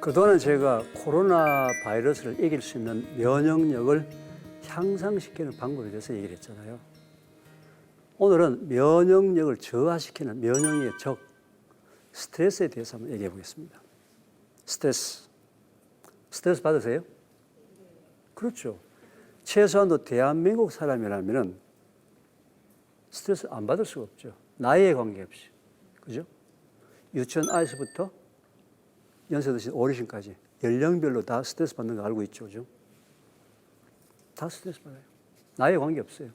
그동안 제가 코로나 바이러스를 이길 수 있는 면역력을 향상시키는 방법에 대해서 얘기를 했잖아요. 오늘은 면역력을 저하시키는 면역력의 적, 스트레스에 대해서 한번 얘기해 보겠습니다. 스트레스 받으세요? 그렇죠. 최소한도 대한민국 사람이라면 스트레스 안 받을 수가 없죠. 나이에 관계없이. 그죠? 유치원 아이서부터 연세 드신 어르신까지 연령별로 다 스트레스 받는 거 알고 있죠. 그죠? 다 스트레스 받아요. 나이에 관계없어요.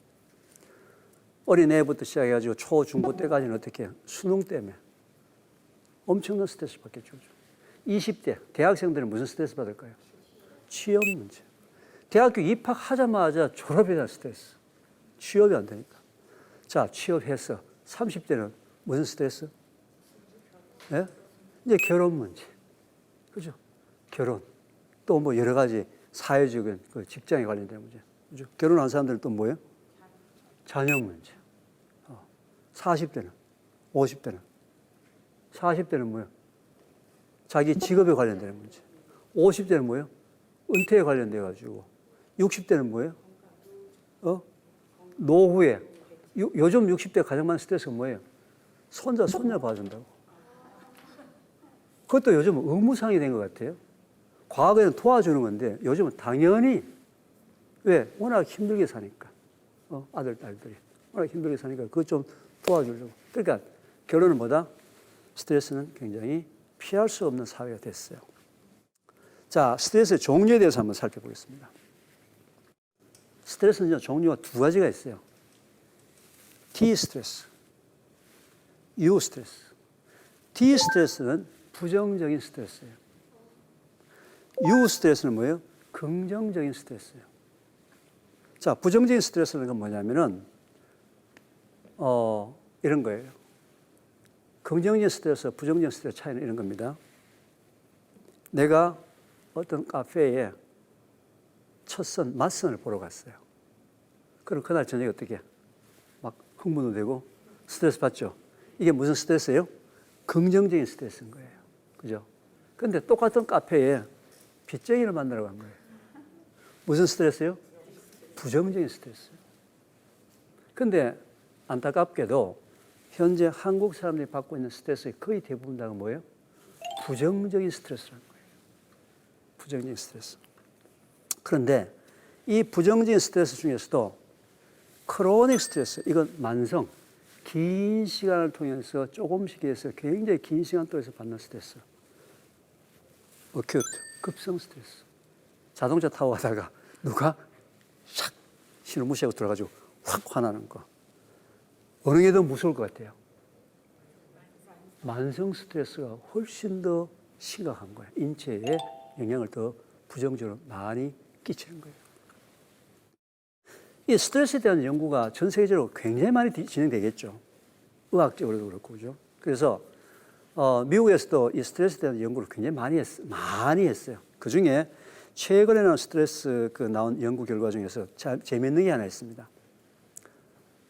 어린애부터 시작해가지고 초, 중고 때까지는 어떻게 해요? 수능 때문에 엄청난 스트레스 받겠죠. 20대 대학생들은 무슨 스트레스 받을까요? 취업 문제. 대학교 입학하자마자 졸업에 대한 스트레스. 취업이 안 되니까. 자, 취업해서 30대는 무슨 스트레스? 네? 이제 결혼 문제. 그죠? 결혼. 또 뭐 여러 가지 사회적인 그 직장에 관련된 문제. 그죠? 결혼한 사람들은 또 뭐예요? 자녀 문제. 40대는, 50대는. 40대는 뭐예요? 자기 직업에 관련되는 문제. 50대는 뭐예요? 은퇴에 관련돼가지고. 60대는 뭐예요? 노후에. 요즘 60대 가장 많은 스트레스가 뭐예요? 손자, 손녀 봐준다고. 그것도 요즘은 의무상이 된 것 같아요. 과거에는 도와주는 건데 요즘은 당연히 왜? 워낙 힘들게 사니까. 아들, 딸들이. 워낙 힘들게 사니까 그것 좀 도와주려고. 그러니까 결론은 뭐다? 스트레스는 굉장히 피할 수 없는 사회가 됐어요. 자, 스트레스의 종류에 대해서 한번 살펴보겠습니다. 스트레스는 종류가 두 가지가 있어요. T 스트레스, U 스트레스. T 스트레스는 부정적인 스트레스예요. U 스트레스는 뭐예요? 긍정적인 스트레스예요. 자, 부정적인 스트레스는 건 뭐냐면은 이런 거예요. 긍정적인 스트레스, 부정적인 스트레스 차이는 이런 겁니다. 내가 어떤 카페에 맞선을 보러 갔어요. 그럼 그날 저녁에 어떻게 막 흥분도 되고 스트레스 받죠. 이게 무슨 스트레스예요? 긍정적인 스트레스인 거예요. 그죠? 근데 똑같은 카페에 빚쟁이를 만나러 간 거예요. 무슨 스트레스예요? 부정적인 스트레스예요. 근데 안타깝게도 현재 한국 사람들이 받고 있는 스트레스의 거의 대부분 다가 뭐예요? 부정적인 스트레스라는 거예요. 부정적인 스트레스. 그런데 이 부정적인 스트레스 중에서도 크로닉 스트레스, 이건 만성, 긴 시간을 통해서 조금씩 해서 굉장히 긴 시간 동안에서 받는 스트레스. 어큐트, 급성 스트레스. 자동차 타고 가다가 누가 샥 신호 무시하고 들어가지고 확 화나는 거. 어느 게 더 무서울 것 같아요? 만성 스트레스가 훨씬 더 심각한 거예요. 인체에 영향을 더 부정적으로 많이 끼치는 거예요. 이 스트레스에 대한 연구가 전 세계적으로 굉장히 많이 진행되겠죠. 의학적으로도 그렇고, 그죠? 그래서, 미국에서도 이 스트레스에 대한 연구를 굉장히 많이 했어요. 그 중에 최근에 나온 스트레스 나온 연구 결과 중에서 재미있는 게 하나 있습니다.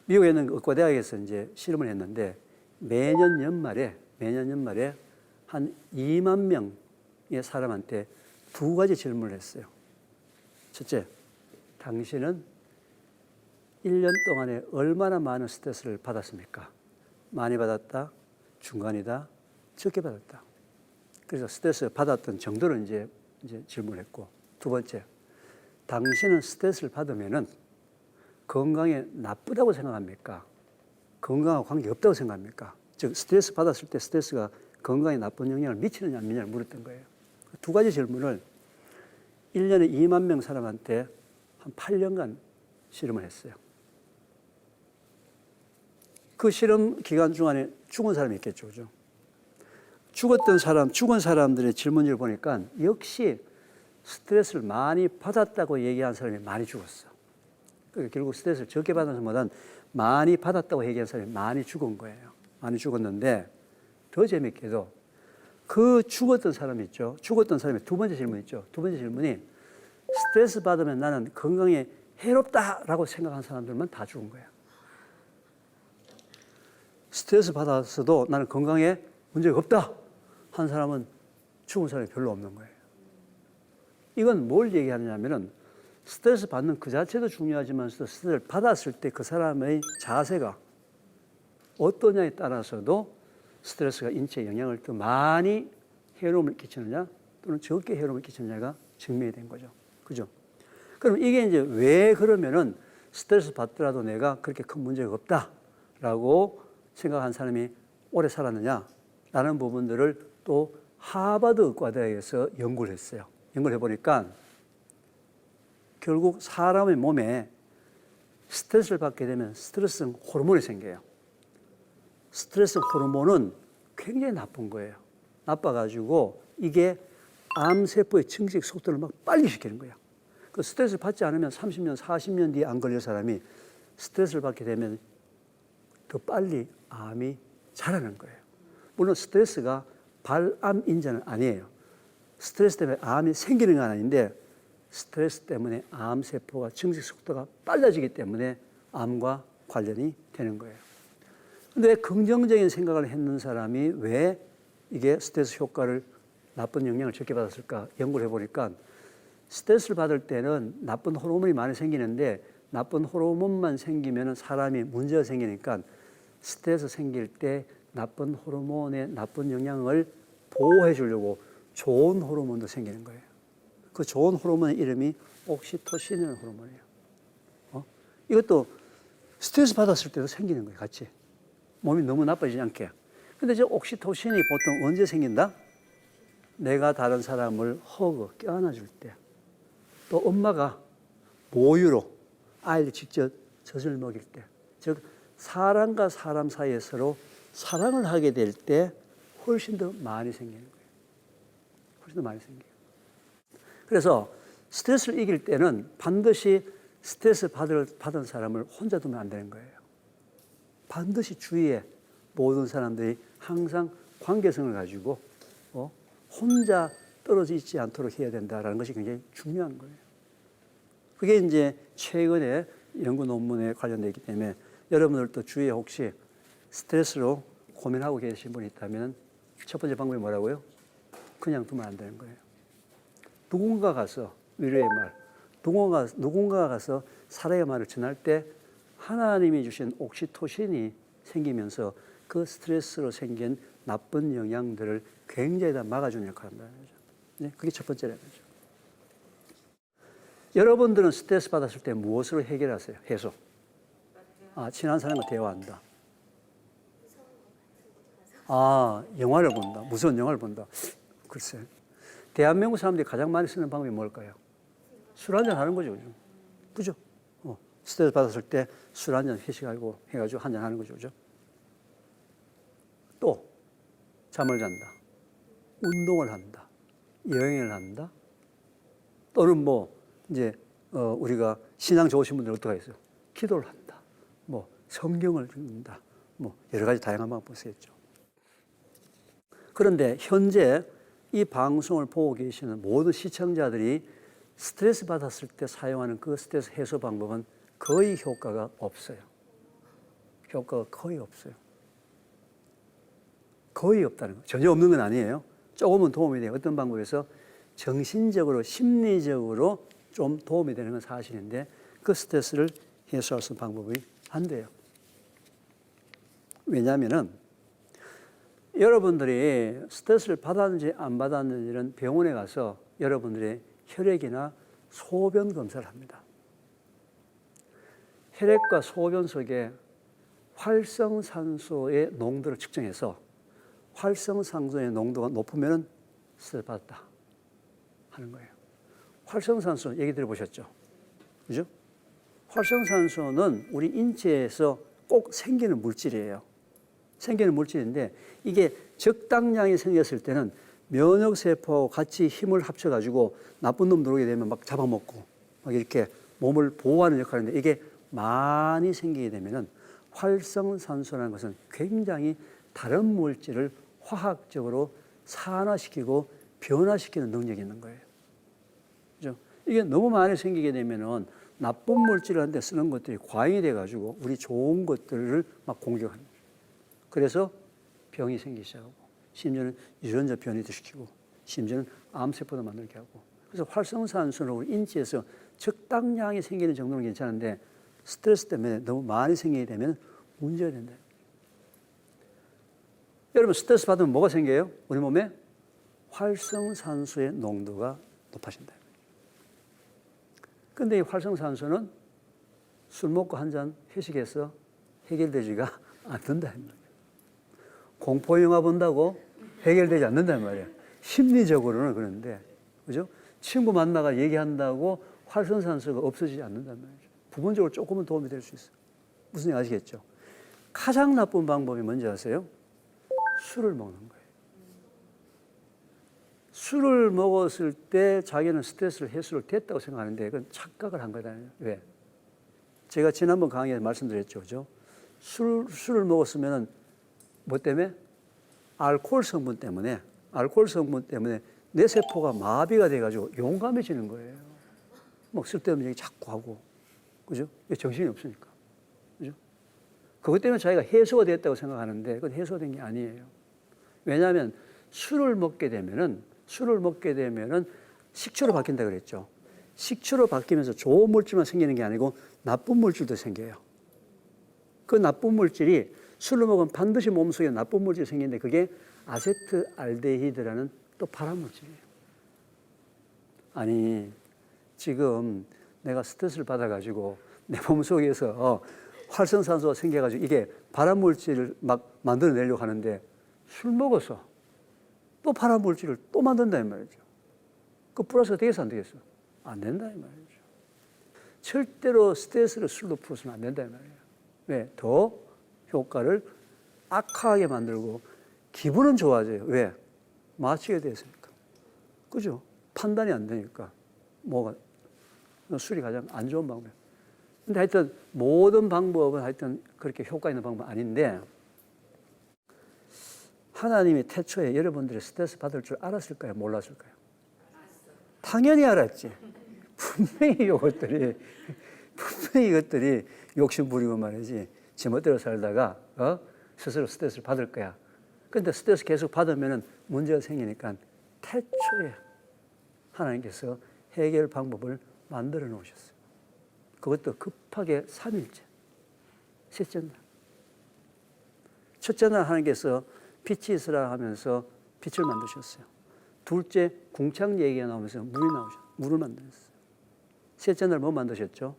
미국에 있는 의과대학에서 이제 실험을 했는데 매년 연말에 한 2만 명의 사람한테 두 가지 질문을 했어요. 첫째, 당신은 1년 동안에 얼마나 많은 스트레스를 받았습니까? 많이 받았다, 중간이다, 적게 받았다. 그래서 스트레스 받았던 정도를 이제 질문했고, 두 번째, 당신은 스트레스를 받으면은 건강에 나쁘다고 생각합니까? 건강하고 관계없다고 생각합니까? 즉, 스트레스 받았을 때 스트레스가 건강에 나쁜 영향을 미치느냐 안 미치느냐를 물었던 거예요. 두 가지 질문을 1년에 2만 명 사람한테 한 8년간 실험을 했어요. 그 실험 기간 중간에 죽은 사람이 있겠죠. 그죠? 죽은 사람들의 질문지를 보니까 역시 스트레스를 많이 받았다고 얘기한 사람이 많이 죽었어. 그러니까 결국 스트레스를 적게 받은 사람보다는 많이 받았다고 얘기한 사람이 많이 죽은 거예요. 많이 죽었는데 더 재밌게도 그 죽었던 사람 있죠. 죽었던 사람의 두 번째 질문 있죠. 두 번째 질문이 스트레스 받으면 나는 건강에 해롭다라고 생각한 사람들만 다 죽은 거예요. 스트레스 받았어도 나는 건강에 문제가 없다 한 사람은 죽은 사람이 별로 없는 거예요. 이건 뭘 얘기하느냐면은 스트레스 받는 그 자체도 중요하지만 스트레스를 받았을 때 그 사람의 자세가 어떠냐에 따라서도 스트레스가 인체에 영향을 더 많이 해로움을 끼치느냐 또는 적게 해로움을 끼치느냐가 증명이 된 거죠. 그죠? 그럼 이게 이제 왜 그러면은 스트레스 받더라도 내가 그렇게 큰 문제가 없다라고 생각한 사람이 오래 살았느냐라는 부분들을 또 하버드 의과대학에서 연구를 했어요. 연구를 해보니까 결국 사람의 몸에 스트레스를 받게 되면 스트레스성 호르몬이 생겨요. 스트레스 호르몬은 굉장히 나쁜 거예요. 나빠가지고 이게 암세포의 증식 속도를 막 빨리 시키는 거야. 그 스트레스를 받지 않으면 30년, 40년 뒤에 안 걸릴 사람이 스트레스를 받게 되면 더 빨리 암이 자라는 거예요. 물론 스트레스가 발암 인자는 아니에요. 스트레스 때문에 암이 생기는 건 아닌데 스트레스 때문에 암세포가 증식 속도가 빨라지기 때문에 암과 관련이 되는 거예요. 근데 왜 긍정적인 생각을 했는 사람이 왜 이게 스트레스 효과를 나쁜 영향을 적게 받았을까 연구를 해보니까 스트레스를 받을 때는 나쁜 호르몬이 많이 생기는데 나쁜 호르몬만 생기면 사람이 문제가 생기니까 스트레스 생길 때 나쁜 호르몬의 나쁜 영향을 보호해 주려고 좋은 호르몬도 생기는 거예요. 그 좋은 호르몬의 이름이 옥시토신이라는 호르몬이에요. 이것도 스트레스 받았을 때도 생기는 거예요, 같이. 몸이 너무 나빠지지 않게. 근데 저 옥시토신이 보통 언제 생긴다? 내가 다른 사람을 껴안아줄 때. 또 엄마가 모유로 아이를 직접 젖을 먹일 때. 즉, 사람과 사람 사이에 서로 사랑을 하게 될 때 훨씬 더 많이 생기는 거예요. 훨씬 더 많이 생겨요. 그래서 스트레스를 이길 때는 반드시 스트레스 받은 사람을 혼자 두면 안 되는 거예요. 반드시 주위에 모든 사람들이 항상 관계성을 가지고 혼자 떨어져 있지 않도록 해야 된다는 것이 굉장히 중요한 거예요. 그게 이제 최근에 연구 논문에 관련되어 있기 때문에 여러분들도 주위에 혹시 스트레스로 고민하고 계신 분이 있다면 첫 번째 방법이 뭐라고요? 그냥 두면 안 되는 거예요. 누군가 가서 위로의 말, 누군가가 가서 사랑의 말을 전할 때 하나님이 주신 옥시토신이 생기면서 그 스트레스로 생긴 나쁜 영향들을 굉장히 다 막아주는 역할을 한다는 거죠. 네, 그게 첫 번째라는 거죠. 여러분들은 스트레스 받았을 때 무엇으로 해결하세요? 해소. 친한 사람과 대화한다. 영화를 본다. 무서운 영화를 본다. 글쎄. 대한민국 사람들이 가장 많이 쓰는 방법이 뭘까요? 술 한잔 하는 거죠. 그죠? 스트레스 받았을 때 술 한잔 회식하고 해가지고 한잔 하는 거죠. 그죠? 또, 잠을 잔다. 운동을 한다. 여행을 한다. 또는 우리가 신앙 좋으신 분들 어떻게 하겠어요? 기도를 한다. 성경을 읽는다. 여러 가지 다양한 방법을 쓰겠죠. 그런데 현재 이 방송을 보고 계시는 모든 시청자들이 스트레스 받았을 때 사용하는 그 스트레스 해소 방법은 거의 효과가 없어요. 효과가 거의 없어요. 거의 없다는 거. 전혀 없는 건 아니에요. 조금은 도움이 돼요. 어떤 방법에서 정신적으로, 심리적으로 좀 도움이 되는 건 사실인데 그 스트레스를 해소할 수 있는 방법이 안 돼요. 왜냐하면은 여러분들이 스트레스를 받았는지 안 받았는지는 병원에 가서 여러분들의 혈액이나 소변 검사를 합니다. 혈액과 소변 속에 활성산소의 농도를 측정해서 활성산소의 농도가 높으면 스트레스 받았다 하는 거예요. 활성산소 얘기 들어보셨죠? 그죠? 활성산소는 우리 인체에서 꼭 생기는 물질이에요. 생기는 물질인데 이게 적당량이 생겼을 때는 면역세포하고 같이 힘을 합쳐가지고 나쁜 놈 들어오게 되면 막 잡아먹고 막 이렇게 몸을 보호하는 역할인데 이게 많이 생기게 되면은 활성산소라는 것은 굉장히 다른 물질을 화학적으로 산화시키고 변화시키는 능력이 있는 거예요. 그죠? 이게 너무 많이 생기게 되면은 나쁜 물질을 한데 쓰는 것들이 과잉이 돼가지고 우리 좋은 것들을 막 공격하는 거예요. 그래서 병이 생기기 시작하고 심지어는 유전자 변이도 시키고 심지어는 암세포도 만들게 하고 그래서 활성산소는 우리 인체에서 적당량이 생기는 정도는 괜찮은데 스트레스 때문에 너무 많이 생기게 되면 문제가 된다. 여러분 스트레스 받으면 뭐가 생겨요? 우리 몸에 활성산소의 농도가 높아진다. 그런데 이 활성산소는 술 먹고 한 잔 회식해서 해결되지가 않는다. 공포영화 본다고 해결되지 않는단 말이에요. 심리적으로는 그런데, 그죠? 친구 만나가 얘기한다고 활성산소가 없어지지 않는단 말이죠. 부분적으로 조금은 도움이 될 수 있어요. 무슨 얘기 아시겠죠? 가장 나쁜 방법이 뭔지 아세요? 술을 먹는 거예요. 술을 먹었을 때 자기는 스트레스를 해소를 됐다고 생각하는데 그건 착각을 한 거잖아요. 왜? 제가 지난번 강의에서 말씀드렸죠. 그죠? 술을 먹었으면 뭐 때문에? 알코올 성분 때문에 내 세포가 마비가 돼가지고 용감해지는 거예요. 막 쓸데없는 얘기 자꾸 하고. 그죠? 정신이 없으니까. 그죠? 그것 때문에 자기가 해소가 됐다고 생각하는데 그건 해소가 된 게 아니에요. 왜냐하면 술을 먹게 되면은 식초로 바뀐다 그랬죠. 식초로 바뀌면서 좋은 물질만 생기는 게 아니고 나쁜 물질도 생겨요. 그 나쁜 물질이 술을 먹으면 반드시 몸속에 나쁜 물질이 생기는데 그게 아세트알데히드라는 또 발암 물질이에요. 아니 지금 내가 스트레스를 받아가지고 내 몸속에서 활성산소가 생겨가지고 이게 발암 물질을 막 만들어내려고 하는데 술 먹어서 또 발암 물질을 또 만든다 이 말이죠. 그 플러스가 되겠어 안 되겠어? 안 된다 이 말이죠. 절대로 스트레스를 술로 풀어서는 안 된다 이 말이에요. 왜? 더 효과를 악화하게 만들고 기분은 좋아져요. 왜? 마시게 됐으니까. 그죠? 판단이 안 되니까. 술이 가장 안 좋은 방법이에요. 근데 하여튼 모든 방법은 하여튼 그렇게 효과 있는 방법은 아닌데 하나님이 태초에 여러분들이 스트레스 받을 줄 알았을까요? 몰랐을까요? 당연히 알았지. 분명히 이것들이 욕심 부리고 말이지. 제멋대로 살다가 스스로 스트레스를 받을 거야. 그런데 스트레스 계속 받으면 문제가 생기니까 태초에 하나님께서 해결 방법을 만들어 놓으셨어요. 그것도 급하게 3일째. 셋째 날. 첫째 날 하나님께서 빛이 있으라 하면서 빛을 만드셨어요. 둘째 궁창 얘기가 나오면서 물을 만드셨어요. 셋째 날 뭐 만드셨죠?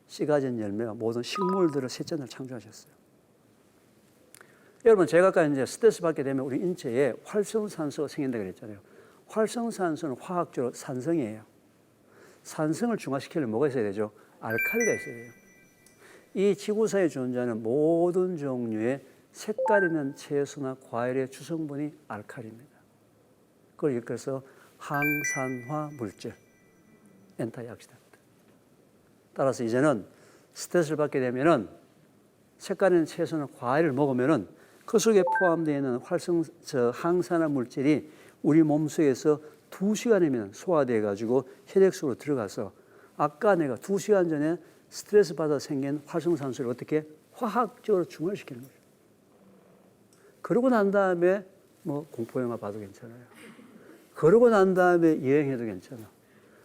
씨 가진 열매와 모든 식물들을 셋째 날 창조하셨어요. 여러분 제가 아까 이제 스트레스 받게 되면 우리 인체에 활성산소가 생긴다고 그랬잖아요. 활성산소는 화학적으로 산성이에요. 산성을 중화시키려면 뭐가 있어야 되죠? 알칼리가 있어야 돼요. 이 지구상에 존재하는 모든 종류의 색깔 있는 채소나 과일의 주성분이 알칼리입니다. 그걸 일컬어서 항산화 물질, 엔타이옥시단트. 따라서 이제는 스트레스를 받게 되면은 색깔 있는 채소나 과일을 먹으면은 그 속에 포함되어 있는 항산화 물질이 우리 몸속에서 2시간이면 소화돼 가지고 혈액 속으로 들어가서 아까 내가 2시간 전에 스트레스 받아 생긴 활성산소를 어떻게 화학적으로 중화시키는 거죠. 그러고 난 다음에 뭐 공포영화 봐도 괜찮아요. 그러고 난 다음에 여행해도 괜찮아.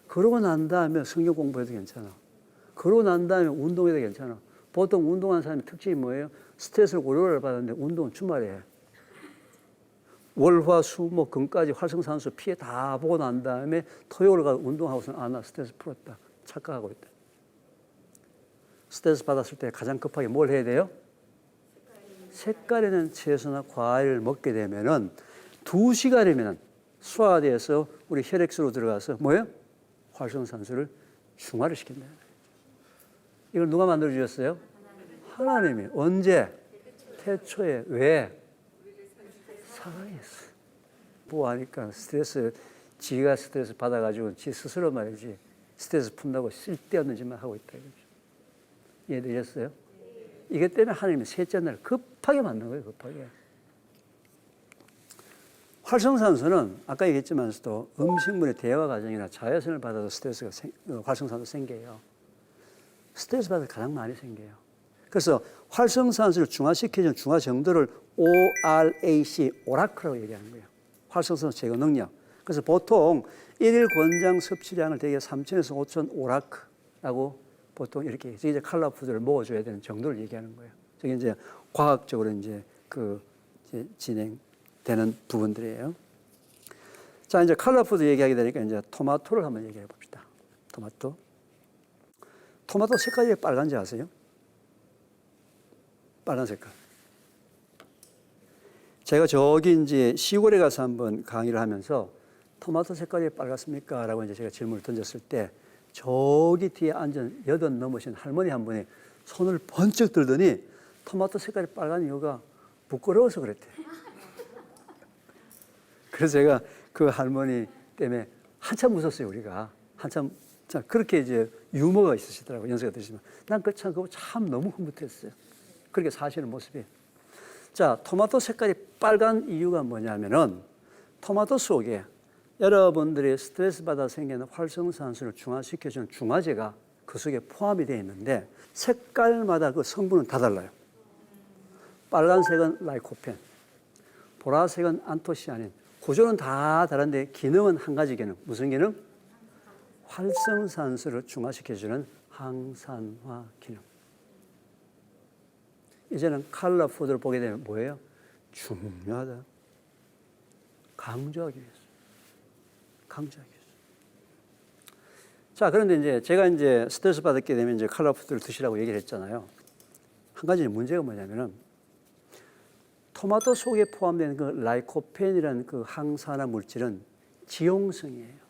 그러고 난 다음에 성경 공부해도 괜찮아. 그러고 난 다음에 운동해도 괜찮아. 보통 운동하는 사람의 특징이 뭐예요? 스트레스를 월요일에 받았는데 운동은 주말에 해. 월, 화, 수, 목, 금까지 활성산소 피해 다 보고 난 다음에 토요일 가서 운동하고서 나 스트레스 풀었다. 착각하고 있다. 스트레스 받았을 때 가장 급하게 뭘 해야 돼요? 색깔 있는 채소나 과일을 먹게 되면은 2시간이면 소화돼서 우리 혈액수로 들어가서 뭐예요? 활성산소를 중화를 시킨다. 이걸 누가 만들어 주셨어요? 하나님이. 언제? 태초에. 왜? 사랑했어. 보호하니까 지가 스트레스 받아가지고 지 스스로 말이지 스트레스 푼다고 쓸데없는 짓만 하고 있다. 이해되셨어요? 이것 때문에 하나님이 셋째 날 급하게 만든 거예요. 급하게. 활성산소는 아까 얘기했지만서도 음식물의 대화 과정이나 자외선을 받아서 활성산소 생겨요. 스트레스 받을 가장 많이 생겨요. 그래서 활성산소를 중화시키는 중화 정도를 ORAC, 오라크라고 얘기하는 거예요. 활성산소 제거 능력. 그래서 보통 일일 권장 섭취량을 대개 3,000에서 5,000 오라크라고 보통 이렇게 이제 칼라푸드를 먹어줘야 되는 정도를 얘기하는 거예요. 저게 이제 과학적으로 이제 이제 진행되는 부분들이에요. 자, 이제 칼라푸드 얘기하게 되니까 이제 토마토를 한번 얘기해 봅시다. 토마토 색깔이 왜 빨간지 아세요? 빨간 색깔. 제가 저기 이제 시골에 가서 한번 강의를 하면서 토마토 색깔이 빨갛습니까? 라고 이제 제가 질문을 던졌을 때 저기 뒤에 앉은 80 넘으신 할머니 한 분이 손을 번쩍 들더니 토마토 색깔이 빨간 이유가 부끄러워서 그랬대요. 그래서 제가 그 할머니 때문에 한참 웃었어요, 우리가. 한참, 자, 그렇게 이제 유머가 있으시더라고요, 연세가 드시면. 난 그거 참 너무 흐뭇했어요. 그렇게 사시는 모습이. 자, 토마토 색깔이 빨간 이유가 뭐냐면은 토마토 속에 여러분들이 스트레스 받아 생기는 활성산소를 중화시켜주는 중화제가 그 속에 포함이 되어 있는데 색깔마다 그 성분은 다 달라요. 빨간색은 라이코펜, 보라색은 안토시아닌. 구조는 다 다른데 기능은 한 가지 기능. 무슨 기능? 활성산소를 중화시켜주는 항산화 기능. 이제는 컬러푸드를 보게 되면 뭐예요? 중요하다. 강조하기 위해서. 자, 그런데 이제 제가 이제 스트레스 받게 되면 이제 컬러푸드를 드시라고 얘기를 했잖아요. 한 가지 문제가 뭐냐면은 토마토 속에 포함되는 그 라이코펜이라는 그 항산화 물질은 지용성이에요.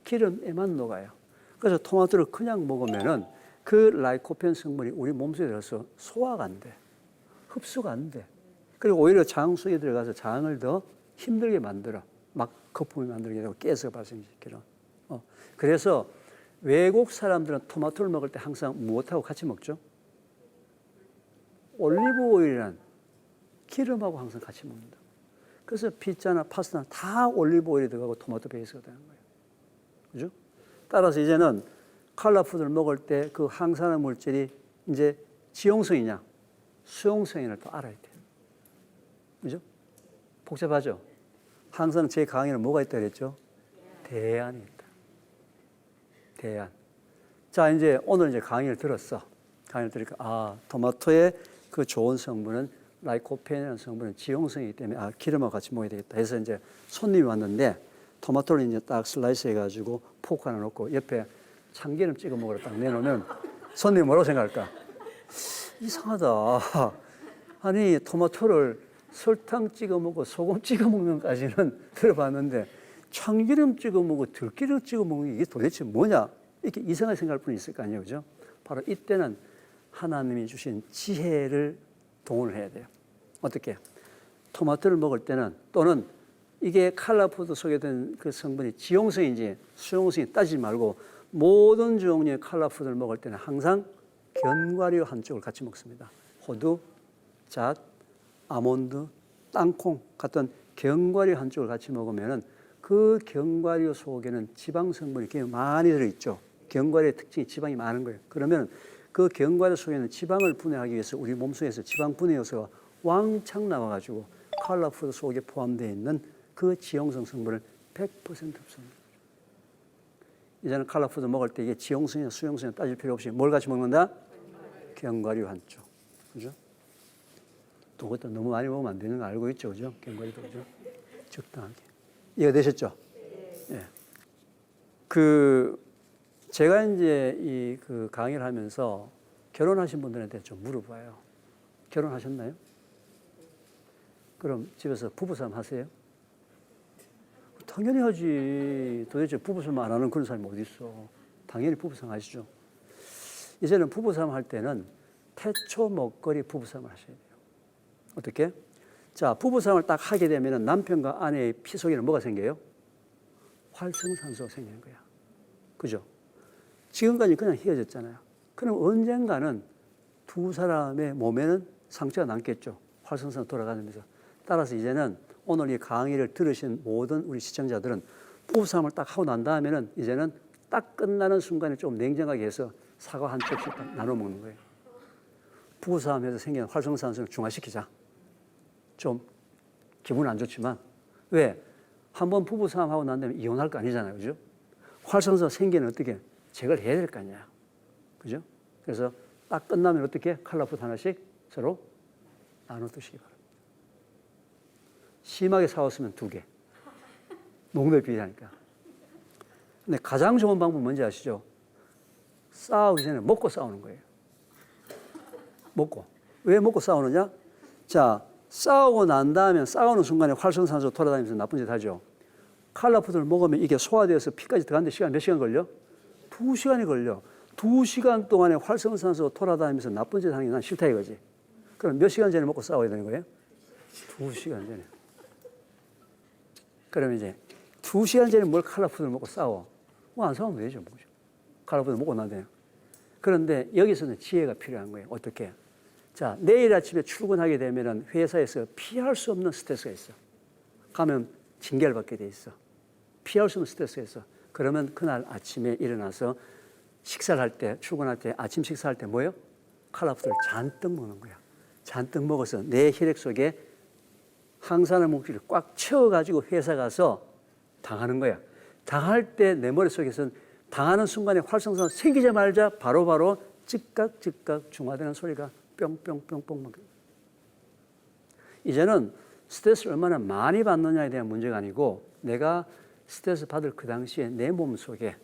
기름에만 녹아요. 그래서 토마토를 그냥 먹으면은 그 라이코펜 성분이 우리 몸속에 들어서 소화가 안 돼. 흡수가 안 돼. 그리고 오히려 장 속에 들어가서 장을 더 힘들게 만들어. 막 거품을 만들게 되고 가스가 발생시키는. 그래서 외국 사람들은 토마토를 먹을 때 항상 무엇하고 같이 먹죠? 올리브 오일이란 기름하고 항상 같이 먹는다. 그래서 피자나 파스타는 다 올리브 오일이 들어가고 토마토 베이스가 되는 거예요. 그죠? 따라서 이제는 컬러푸드를 먹을 때 그 항산화 물질이 이제 지용성이냐, 수용성이냐를 또 알아야 돼요. 그죠? 복잡하죠? 항상 제 강의는 뭐가 있다 그랬죠? 대안이 있다. 대안. 자, 이제 오늘 이제 강의를 들었어. 강의를 들으니까, 토마토의 그 좋은 성분은 라이코펜이라는 성분은 지용성이기 때문에, 기름하고 같이 먹어야 되겠다. 해서 이제 손님이 왔는데, 토마토를 이제 딱 슬라이스 해가지고 포크 하나 놓고 옆에 참기름 찍어 먹으러 딱 내놓으면 손님이 뭐라고 생각할까? 이상하다. 아니, 토마토를 설탕 찍어 먹고 소금 찍어 먹는 것까지는 들어봤는데 참기름 찍어 먹고 들기름 찍어 먹는 게 이게 도대체 뭐냐? 이렇게 이상하게 생각할 분이 있을 거 아니에요. 그죠? 바로 이때는 하나님이 주신 지혜를 동원을 해야 돼요. 어떻게? 토마토를 먹을 때는 또는 이게 컬러푸드 속에 든 그 성분이 지용성인지 수용성인지 따지지 말고 모든 종류의 컬러푸드를 먹을 때는 항상 견과류 한쪽을 같이 먹습니다. 호두, 잣, 아몬드, 땅콩 같은 견과류 한쪽을 같이 먹으면은 그 견과류 속에는 지방 성분이 굉장히 많이 들어있죠. 견과류의 특징이 지방이 많은 거예요. 그러면 그 견과류 속에는 지방을 분해하기 위해서 우리 몸속에서 지방 분해 요소가 왕창 나와가지고 컬러푸드 속에 포함되어 있는 그 지용성 성분을 100% 흡수합니다. 이제는 컬러푸드 먹을 때 이게 지용성이나 수용성이나 따질 필요 없이 뭘 같이 먹는다? 견과류 한쪽. 그죠? 또 그것도 너무 많이 먹으면 안 되는 거 알고 있죠. 그죠? 견과류도. 그죠? 적당하게. 이해되셨죠? 예. 제가 이제 그 강의를 하면서 결혼하신 분들한테 좀 물어봐요. 결혼하셨나요? 그럼 집에서 부부싸움 하세요? 당연히 하지. 도대체 부부싸움 안 하는 그런 사람이 어디 있어. 당연히 부부싸움 하시죠. 이제는 부부싸움 할 때는 태초 먹거리 부부싸움을 하셔야 돼요. 어떻게? 자, 부부싸움을 딱 하게 되면 남편과 아내의 피 속에는 뭐가 생겨요? 활성산소가 생기는 거야. 그죠? 지금까지 그냥 헤어졌잖아요. 그럼 언젠가는 두 사람의 몸에는 상처가 남겠죠. 활성산소 돌아가면서. 따라서 이제는 오늘 이 강의를 들으신 모든 우리 시청자들은 부부싸움을 딱 하고 난 다음에는 이제는 딱 끝나는 순간에 좀 냉정하게 해서 사과 한 쪽씩 나눠 먹는 거예요. 부부싸움에서 생기는 활성산소를 중화시키자. 좀 기분 안 좋지만 왜? 한번 부부싸움하고 난 다음에 이혼할 거 아니잖아요. 그죠? 활성산 생기는 어떻게 제거를 해야 될 거 아니야. 그죠? 그래서 딱 끝나면 어떻게 칼라풋 하나씩 서로 나눠두시기 바랍니다. 심하게 싸웠으면 2개. 농도에 비례하니까. 근데 가장 좋은 방법은 뭔지 아시죠? 싸우기 전에 먹고 싸우는 거예요. 먹고. 왜 먹고 싸우느냐? 자, 싸우고 난 다음에 싸우는 순간에 활성산소 돌아다니면서 나쁜 짓 하죠. 칼라푸드를 먹으면 이게 소화되어서 피까지 들어가는데 시간 몇 시간 걸려? 2시간이 걸려. 2시간 동안에 활성산소 돌아다니면서 나쁜 짓 하는 게 난 싫다 이거지. 그럼 몇 시간 전에 먹고 싸워야 되는 거예요? 2시간 전에. 그러면 이제 2시간 전에 뭘 칼라푸드를 먹고 싸워? 뭐 안 싸우면 되죠. 뭐죠. 칼라푸드 먹고 난대요. 그런데 여기서는 지혜가 필요한 거예요. 어떻게? 자, 내일 아침에 출근하게 되면 회사에서 피할 수 없는 스트레스가 있어. 가면 징계를 받게 돼 있어. 피할 수 없는 스트레스가 있어. 그러면 그날 아침에 일어나서 식사를 할 때, 출근할 때, 아침 식사할 때 뭐예요? 칼라푸드를 잔뜩 먹는 거야. 잔뜩 먹어서 내 혈액 속에 항산화 물질을 꽉 채워가지고 회사 가서 당하는 거야. 당할 때 내 머릿속에서는 당하는 순간에 활성산 생기자마자 바로바로 즉각 중화되는 소리가 뿅뿅뿅뿅. 이제는 스트레스를 얼마나 많이 받느냐에 대한 문제가 아니고 내가 스트레스 받을 그 당시에 내 몸 속에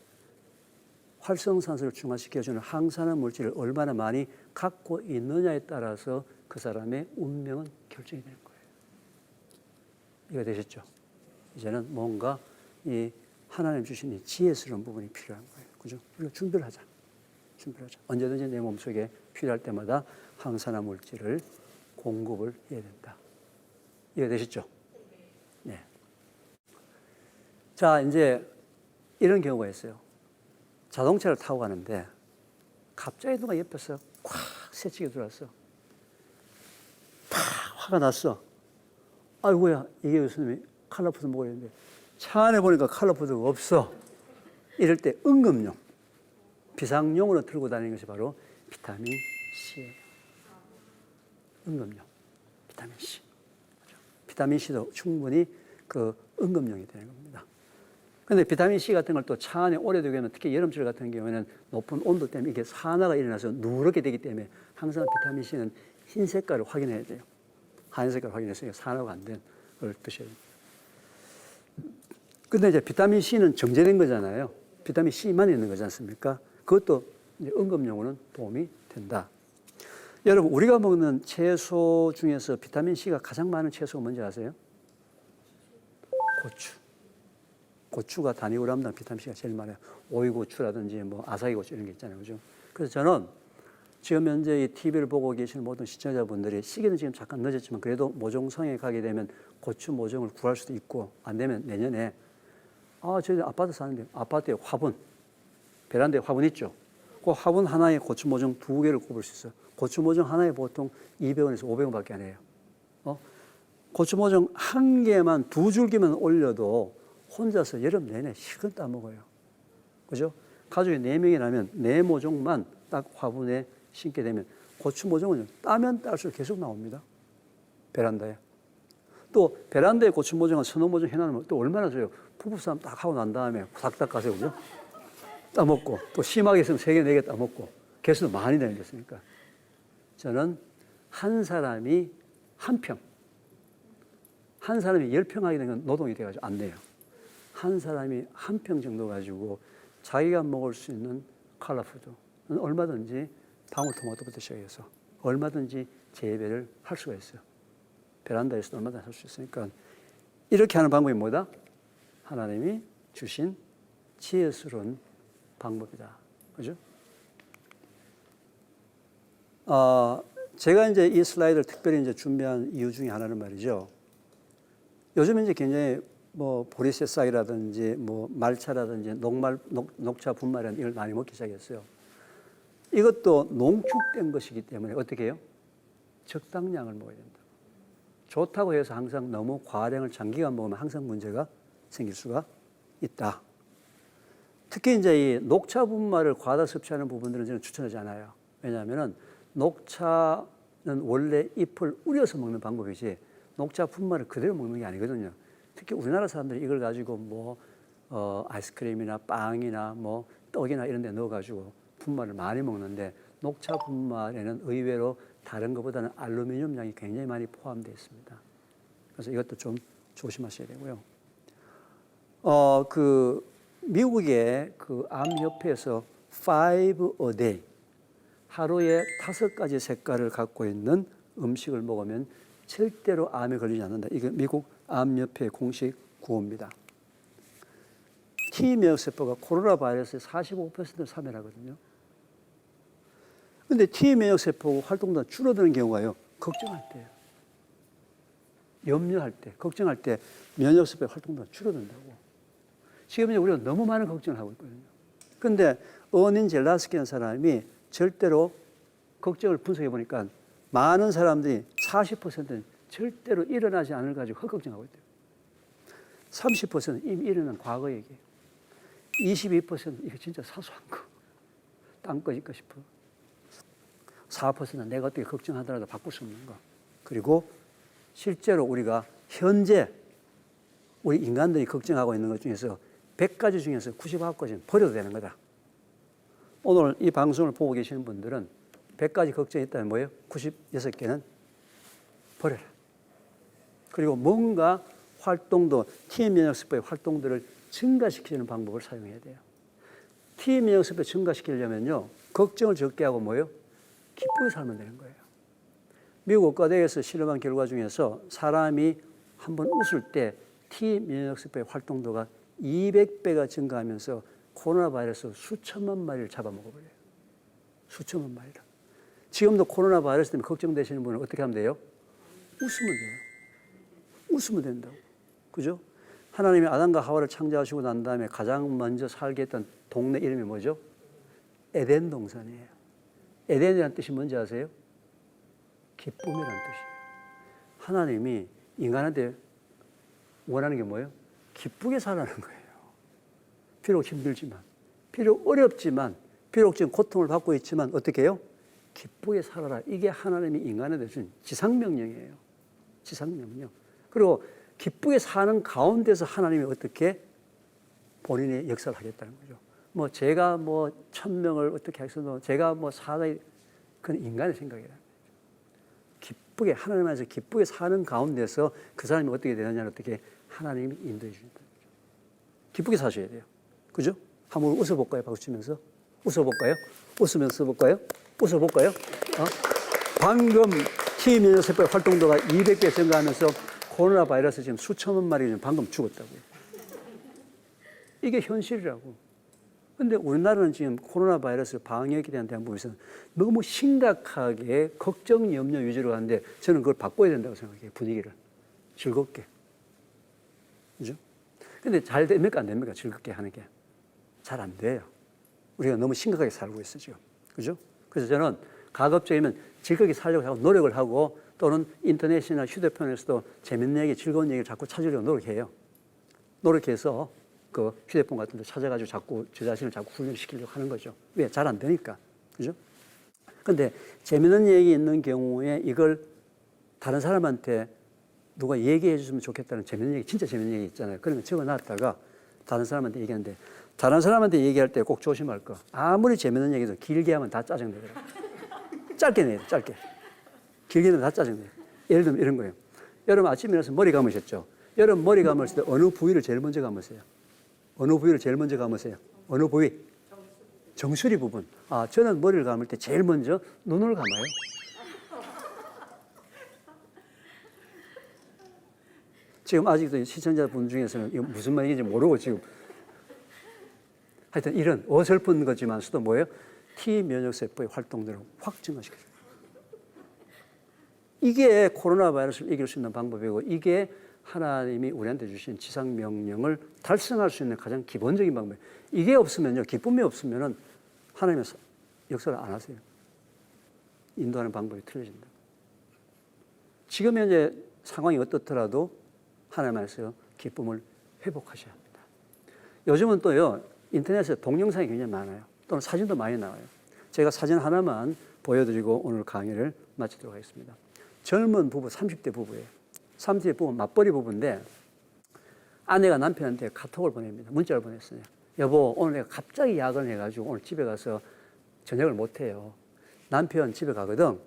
활성산소를 중화시켜주는 항산화 물질을 얼마나 많이 갖고 있느냐에 따라서 그 사람의 운명은 결정이 되는 거예요. 이해가 되셨죠? 이제는 뭔가 이 하나님 주신 이 지혜스러운 부분이 필요한 거예요. 그죠? 우리가 준비를 하자. 언제든지 내 몸속에 필요할 때마다 항산화 물질을 공급을 해야 된다. 이해가 되셨죠? 네. 자, 이제 이런 경우가 있어요. 자동차를 타고 가는데 갑자기 누가 옆에서 콱 새치기 들어왔어. 팍 화가 났어. 아이고야, 이게 교수님이 칼라푸드 먹어야 되는데 차 안에 보니까 칼라푸드가 없어. 이럴 때 응급용, 비상용으로 들고 다니는 것이 바로 비타민 C예요. 응급용, 비타민 C. 비타민 C도 충분히 그 응급용이 되는 겁니다. 그런데 비타민 C 같은 걸 또 차 안에 오래 두게 하면 특히 여름철 같은 경우에는 높은 온도 때문에 이게 산화가 일어나서 누렇게 되기 때문에 항상 비타민 C는 흰 색깔을 확인해야 돼요. 하얀 색깔을 확인해서 산화가 안 된 걸 드셔야 됩니다. 근데 이제 비타민 C는 정제된 거잖아요. 비타민 C만 있는 거지 않습니까? 그것도 이제 응급용으로는 도움이 된다. 여러분, 우리가 먹는 채소 중에서 비타민 C가 가장 많은 채소가 뭔지 아세요? 고추. 고추가 단위그램당 비타민 C가 제일 많아요. 오이고추라든지 뭐 아사이고추 이런 게 있잖아요. 그죠? 그래서 저는 지금 현재 이 TV를 보고 계시는 모든 시청자분들이 시기는 지금 잠깐 늦었지만 그래도 모종성에 가게 되면 고추 모종을 구할 수도 있고 안 되면 내년에 저희 아파트 사는데 아파트에 화분, 베란다에 화분 있죠? 그 화분 하나에 고추 모종 2개를 꼽을 수 있어요. 고추 모종 하나에 보통 200원에서 500원밖에 안 해요. 고추 모종 1개만 2줄기만 올려도 혼자서 여름 내내 실컷 따먹어요. 그죠? 가족이 4명이라면 4모종만 딱 화분에 심게 되면 고추 모종은 따면 딸수록 계속 나옵니다. 베란다에. 또 베란다에 고추 모종은 서너 모종 해놓으면 또 얼마나 좋아요. 부부싸움 딱 하고 난 다음에 싹딱 가서 그죠? 따먹고 또 심하게 있으면 3개, 4개 따먹고 개수도 많이 되는 게 있으니까. 저는 한 사람이 한 평, 한 사람이 10평 하게 되면 노동이 돼가지고 안 돼요. 한 사람이 한 평 정도 가지고 자기가 먹을 수 있는 칼라푸드는 얼마든지 방울토마토부터 시작해서 얼마든지 재배를 할 수가 있어요. 베란다에서도 얼마든지 할 수 있으니까 이렇게 하는 방법이 뭐다? 하나님이 주신 지혜스러운 방법이다. 그죠? 제가 이제 이 슬라이드를 특별히 이제 준비한 이유 중에 하나는 말이죠. 요즘 이제 굉장히 뭐 보리새싹이라든지 뭐 말차라든지 녹차 분말이라는 이걸 많이 먹기 시작했어요. 이것도 농축된 것이기 때문에 어떻게 해요? 적당량을 먹어야 된다. 좋다고 해서 항상 너무 과량을 장기간 먹으면 항상 문제가 생길 수가 있다. 특히 이제 이 녹차 분말을 과다 섭취하는 부분들은 저는 추천하지 않아요. 왜냐하면 녹차는 원래 잎을 우려서 먹는 방법이지 녹차 분말을 그대로 먹는 게 아니거든요. 특히 우리나라 사람들이 이걸 가지고 뭐 아이스크림이나 빵이나 뭐 떡이나 이런 데 넣어가지고 분말을 많이 먹는데 녹차 분말에는 의외로 다른 것보다는 알루미늄 양이 굉장히 많이 포함되어 있습니다. 그래서 이것도 좀 조심하셔야 되고요. 미국의 그 암협회에서 5 a day, 하루에 5가지 색깔을 갖고 있는 음식을 먹으면 절대로 암에 걸리지 않는다. 이게 미국 암협회 공식 구호입니다. T 면역세포가 코로나 바이러스의 45%를 사멸하거든요. 근데 T 면역세포 활동도 줄어드는 경우가요, 걱정할 때예요. 염려할 때, 걱정할 때 면역세포의 활동도 줄어든다고. 지금 우리가 너무 많은 걱정을 하고 있거든요. 근데 어닌 젤라스키라는 사람이 절대로 걱정을 분석해 보니까 많은 사람들이 40%는 절대로 일어나지 않을 가지고 헛걱정하고 있대요. 30%는 이미 일어난 과거 얘기예요. 22%는 이거 진짜 사소한 거. 딴 거일까 싶어. 4%는 내가 어떻게 걱정하더라도 바꿀 수 없는 거. 그리고 실제로 우리가 현재 우리 인간들이 걱정하고 있는 것 중에서 100가지 중에서 99가지는 버려도 되는 거다. 오늘 이 방송을 보고 계시는 분들은 100가지 걱정이 있다면 뭐예요? 96개는 버려라. 그리고 뭔가 활동도, T면역세포의 활동들을 증가시키는 방법을 사용해야 돼요. T면역세포를 증가시키려면요, 걱정을 적게 하고 뭐예요? 기쁘게 살면 되는 거예요. 미국 의과대에서 실험한 결과 중에서 사람이 한번 웃을 때 T면역세포의 활동도가 200배가 증가하면서 코로나 바이러스 수천만 마리를 잡아먹어버려요. 수천만 마리를. 지금도 코로나 바이러스 때문에 걱정되시는 분은 어떻게 하면 돼요? 웃으면 돼요. 웃으면 된다고. 그죠? 하나님이 아담과 하와를 창조하시고 난 다음에 가장 먼저 살게 했던 동네 이름이 뭐죠? 에덴 동산이에요. 에덴이라는 뜻이 뭔지 아세요? 기쁨이라는 뜻이에요. 하나님이 인간한테 원하는 게 뭐예요? 기쁘게 살라는 거예요. 비록 힘들지만, 비록 어렵지만, 비록 지금 고통을 받고 있지만 어떻게 해요? 기쁘게 살아라. 이게 하나님이 인간한테 준 지상명령이에요. 지상명령. 그리고 기쁘게 사는 가운데서 하나님이 어떻게 본인의 역사를 하겠다는 거죠. 뭐 제가 뭐 1000명을 어떻게 하겠어도 제가 뭐 그건 인간의 생각이라는 거죠. 기쁘게 하나님 안에서 기쁘게 사는 가운데서 그 사람이 어떻게 되느냐를 어떻게 하나님이 인도해 주신다는 거죠. 기쁘게 사셔야 돼요. 그죠? 한번 웃어볼까요? 박수 치면서. 웃어볼까요? 웃으면서 볼까요? 웃어볼까요? 방금 T면역세포의 활동도가 200배 증가하면서 코로나 바이러스 지금 수천만 마리 지금 방금 죽었다고요. 이게 현실이라고. 근데 우리나라는 지금 코로나 바이러스 방역에 대한 부분에서 너무 심각하게 걱정, 염려 위주로 하는데 저는 그걸 바꿔야 된다고 생각해요. 분위기를. 즐겁게. 그죠? 근데 잘 됩니까? 안 됩니까? 즐겁게 하는 게. 잘 안 돼요. 우리가 너무 심각하게 살고 있어, 지금. 그죠? 그래서 저는 가급적이면 즐겁게 살려고 하고 노력을 하고 또는 인터넷이나 휴대폰에서도 재밌는 얘기, 즐거운 얘기를 자꾸 찾으려고 노력해요. 노력해서 그 휴대폰 같은 데 찾아가지고 자꾸 저 자신을 자꾸 훈련시키려고 하는 거죠. 왜? 잘 안 되니까. 그죠? 근데 재밌는 얘기 있는 경우에 이걸 다른 사람한테 누가 얘기해 줬으면 좋겠다는 재밌는 얘기, 진짜 재밌는 얘기 있잖아요. 그러면 적어놨다가 다른 사람한테 얘기하는데 다른 사람한테 얘기할 때 꼭 조심할 거. 아무리 재밌는 얘기도 길게 하면 다 짜증내더라고요. 짧게 내요, 짧게. 길게 내면 다 짜증내요. 예를 들면 이런 거예요. 여러분 아침에 일어나서 머리 감으셨죠? 여러분 머리 감았을 때 어느 부위를 제일 먼저 감으세요? 어느 부위를 제일 먼저 감으세요? 어느 부위? 정수리 부분. 저는 머리를 감을 때 제일 먼저 눈을 감아요. 지금 아직도 시청자분 중에서는 이거 무슨 말인지 모르고 지금 하여튼 이런 어설픈 거지만서도 뭐예요? T면역세포의 활동들을 확 증가시켜줘요. 이게 코로나 바이러스를 이길 수 있는 방법이고 이게 하나님이 우리한테 주신 지상명령을 달성할 수 있는 가장 기본적인 방법이에요. 이게 없으면요, 기쁨이 없으면은 하나님의 역사를 안 하세요. 인도하는 방법이 틀려진다. 지금 현재 상황이 어떻더라도 하나님 안에서 기쁨을 회복하셔야 합니다. 요즘은 또요, 인터넷에 동영상이 굉장히 많아요. 또는 사진도 많이 나와요. 제가 사진 하나만 보여드리고 오늘 강의를 마치도록 하겠습니다. 젊은 부부, 30대 부부예요. 30대 부부 맞벌이 부부인데 아내가 남편한테 카톡을 보냅니다. 문자를 보냈어요. 여보, 오늘 내가 갑자기 야근을 해가지고 오늘 집에 가서 저녁을 못해요. 남편 집에 가거든.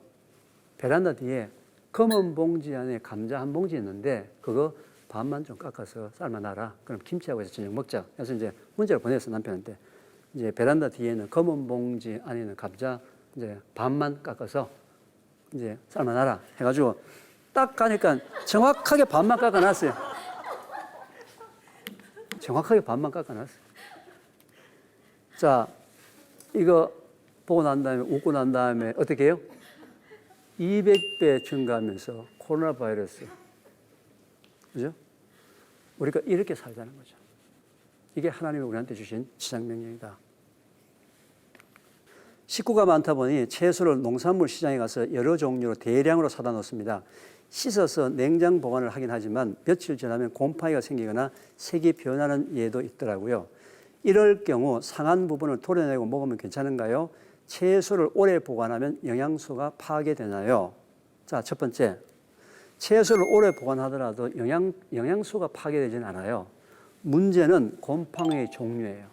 베란다 뒤에 검은 봉지 안에 감자 한 봉지 있는데 그거 반만 좀 깎아서 삶아놔라. 그럼 김치하고 해서 저녁 먹자. 그래서 이제 문자를 보냈어, 남편한테. 이제 베란다 뒤에는 검은 봉지 안에는 감자 이제 반만 깎아서 이제 삶아놔라. 해가지고 딱 가니까 정확하게 반만 깎아놨어요. 정확하게 반만 깎아놨어요. 자, 이거 보고 난 다음에, 웃고 난 다음에 어떻게 해요? 200배 증가하면서 코로나 바이러스. 그죠? 우리가 이렇게 살자는 거죠. 이게 하나님이 우리한테 주신 지상명령이다. 식구가 많다 보니 채소를 농산물 시장에 가서 여러 종류로 대량으로 사다 놓습니다. 씻어서 냉장 보관을 하긴 하지만 며칠 지나면 곰팡이가 생기거나 색이 변하는 예도 있더라고요. 이럴 경우 상한 부분을 도려내고 먹으면 괜찮은가요? 채소를 오래 보관하면 영양소가 파괴되나요? 자, 첫 번째. 채소를 오래 보관하더라도 영양소가 파괴되지는 않아요. 문제는 곰팡이의 종류예요.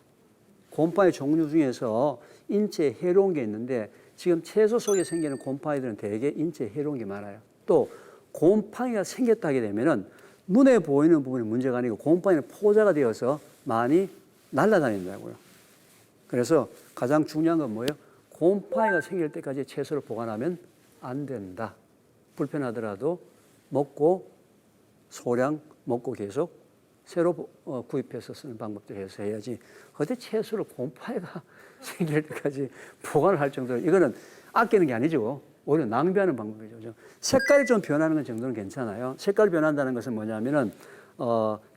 곰팡이 종류 중에서 인체에 해로운 게 있는데 지금 채소 속에 생기는 곰팡이들은 대개 인체에 해로운 게 많아요. 또 곰팡이가 생겼다 하게 되면은 눈에 보이는 부분이 문제가 아니고 곰팡이는 포자가 되어서 많이 날아다닌다고요. 그래서 가장 중요한 건 뭐예요? 곰팡이가 생길 때까지 채소를 보관하면 안 된다. 불편하더라도 먹고 소량 먹고 계속 새로 구입해서 쓰는 방법들을 해서 해야지. 어디 채소를 곰팡이가 생길 때까지 보관을 할 정도로 이거는 아끼는 게 아니죠. 오히려 낭비하는 방법이죠. 색깔이 좀 변하는 건 정도는 괜찮아요. 색깔이 변한다는 것은 뭐냐면은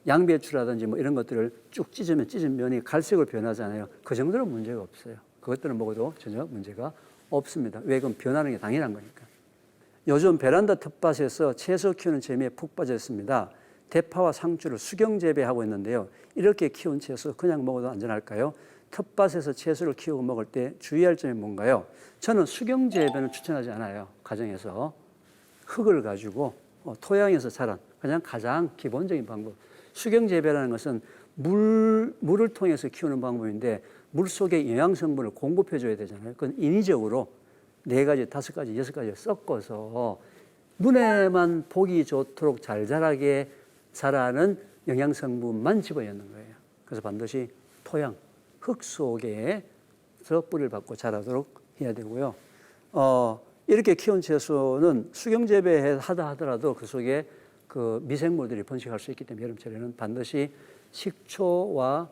양배추라든지 뭐 이런 것들을 쭉 찢으면 찢은 면이 갈색으로 변하잖아요. 그 정도는 문제가 없어요. 그것들은 먹어도 전혀 문제가 없습니다. 왜? 그건 변하는 게 당연한 거니까. 요즘 베란다 텃밭에서 채소 키우는 재미에 푹 빠졌습니다. 대파와 상추를 수경 재배하고 있는데요. 이렇게 키운 채소 그냥 먹어도 안전할까요? 텃밭에서 채소를 키우고 먹을 때 주의할 점이 뭔가요? 저는 수경 재배는 추천하지 않아요. 가정에서 흙을 가지고 토양에서 자란 그냥 가장 기본적인 방법. 수경 재배라는 것은 물을 통해서 키우는 방법인데 물 속에 영양 성분을 공급해 줘야 되잖아요. 그건 인위적으로 4가지, 5가지, 6가지 섞어서 눈에만 보기 좋도록 잘 자라게 자라는 영양 성분만 집어넣는 거예요. 그래서 반드시 토양, 흙 속에서 뿌리를 받고 자라도록 해야 되고요. 이렇게 키운 채소는 수경 재배하다 하더라도 그 속에 그 미생물들이 번식할 수 있기 때문에 여름철에는 반드시 식초와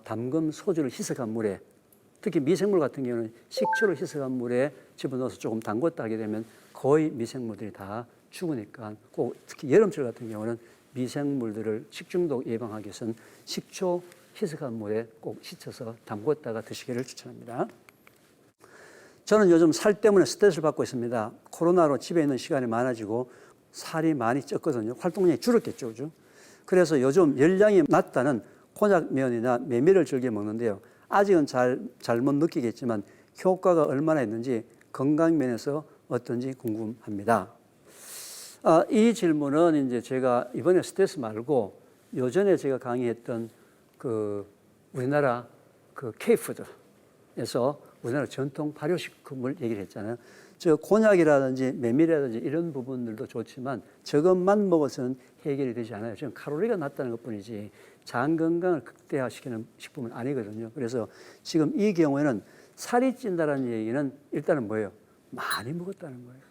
담금 소주를 희석한 물에, 특히 미생물 같은 경우는 식초를 희석한 물에 집어넣어서 조금 담궜다 하게 되면 거의 미생물들이 다 죽으니까 꼭 특히 여름철 같은 경우는 미생물들을 식중독 예방하기 위해서는 식초 희석한 물에 꼭 씻어서 담궜다가 드시기를 추천합니다. 저는 요즘 살 때문에 스트레스를 받고 있습니다. 코로나로 집에 있는 시간이 많아지고 살이 많이 쪘거든요. 활동량이 줄었겠죠. 그죠? 그래서 요즘 열량이 낮다는 곤약면이나 메밀을 즐겨 먹는데요. 아직은 잘못 느끼겠지만 효과가 얼마나 있는지 건강면에서 어떤지 궁금합니다. 이 질문은 이제 제가 이번에 스트레스 말고 요전에 제가 강의했던 그 우리나라 그 K푸드에서 우리나라 전통 발효식품을 얘기를 했잖아요. 저 곤약이라든지 메밀이라든지 이런 부분들도 좋지만 저것만 먹어서는 해결이 되지 않아요. 지금 칼로리가 낮다는 것뿐이지 장 건강을 극대화시키는 식품은 아니거든요. 그래서 지금 이 경우에는 살이 찐다는 얘기는 일단은 뭐예요? 많이 먹었다는 거예요.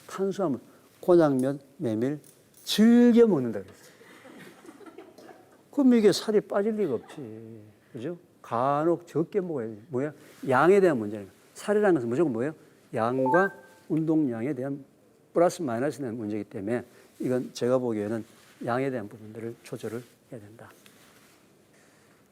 탄수화물, 곤약면, 메밀 즐겨 먹는다 그랬어요. 그럼 이게 살이 빠질 리가 없지. 그죠? 간혹 적게 먹어야지. 뭐야? 양에 대한 문제예요. 살이라는 것은 무조건 뭐예요? 양과 운동량에 대한 플러스 마이너스에 대한 문제이기 때문에 이건 제가 보기에는 양에 대한 부분들을 조절을 해야 된다.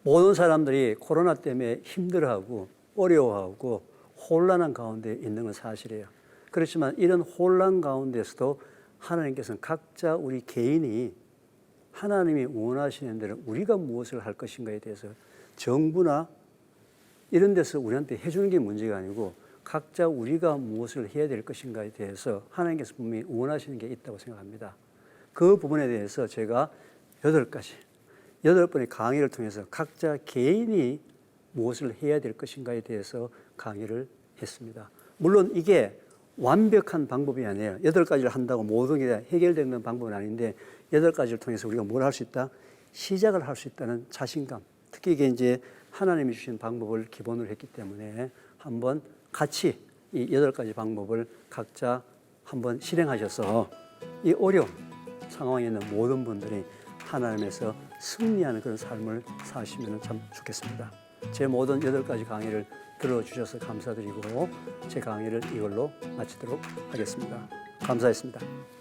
모든 사람들이 코로나 때문에 힘들어하고 어려워하고 혼란한 가운데 있는 건 사실이에요. 그렇지만 이런 혼란 가운데서도 하나님께서는 각자 우리 개인이 하나님이 원하시는 대로 우리가 무엇을 할 것인가에 대해서 정부나 이런 데서 우리한테 해주는 게 문제가 아니고 각자 우리가 무엇을 해야 될 것인가에 대해서 하나님께서 분명히 원하시는 게 있다고 생각합니다. 그 부분에 대해서 제가 8번의 강의를 통해서 각자 개인이 무엇을 해야 될 것인가에 대해서 강의를 했습니다. 물론 이게 완벽한 방법이 아니에요. 8가지를 한다고 모든 게 해결되는 방법은 아닌데 8가지를 통해서 우리가 뭘 할 수 있다? 시작을 할 수 있다는 자신감. 특히 이게 이제 하나님이 주신 방법을 기본으로 했기 때문에 한번 같이 이 8가지 방법을 각자 한번 실행하셔서 이 어려운 상황에 있는 모든 분들이 하나님에서 승리하는 그런 삶을 사시면 참 좋겠습니다. 제 모든 8가지 강의를 들어주셔서 감사드리고 제 강의를 이걸로 마치도록 하겠습니다. 감사했습니다.